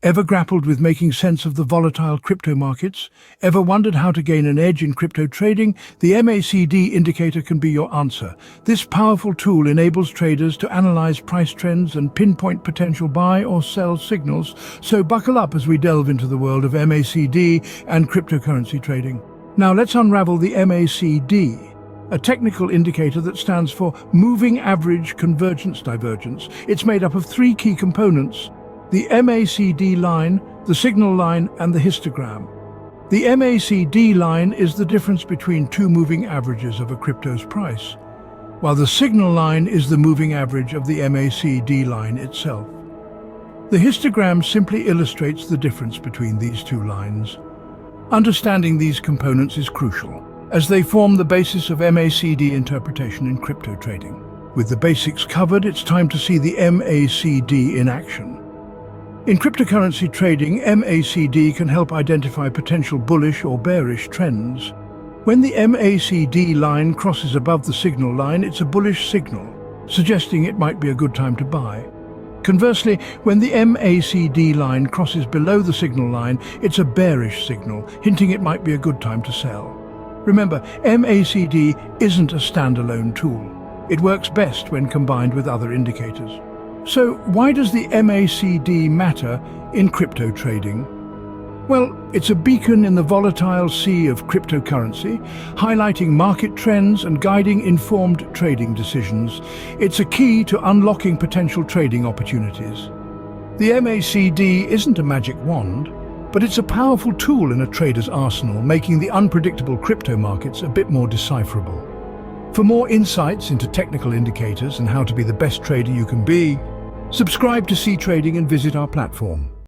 Ever grappled with making sense of the volatile crypto markets? Ever wondered how to gain an edge in crypto trading? The MACD indicator can be your answer. This powerful tool enables traders to analyze price trends and pinpoint potential buy or sell signals. So buckle up as we delve into the world of MACD and cryptocurrency trading. Now let's unravel the MACD, a technical indicator that stands for Moving Average Convergence Divergence. It's made up of three key components: the MACD line, the signal line, and the histogram. The MACD line is the difference between two moving averages of a crypto's price, while the signal line is the moving average of the MACD line itself. The histogram simply illustrates the difference between these two lines. Understanding these components is crucial, as they form the basis of MACD interpretation in crypto trading. With the basics covered, it's time to see the MACD in action. In cryptocurrency trading, MACD can help identify potential bullish or bearish trends. When the MACD line crosses above the signal line, it's a bullish signal, suggesting it might be a good time to buy. Conversely, when the MACD line crosses below the signal line, it's a bearish signal, hinting it might be a good time to sell. Remember, MACD isn't a standalone tool. It works best when combined with other indicators. So why does the MACD matter in crypto trading? Well, it's a beacon in the volatile sea of cryptocurrency, highlighting market trends and guiding informed trading decisions. It's a key to unlocking potential trading opportunities. The MACD isn't a magic wand, but it's a powerful tool in a trader's arsenal, making the unpredictable crypto markets a bit more decipherable. For more insights into technical indicators and how to be the best trader you can be, subscribe to C Trading and visit our platform.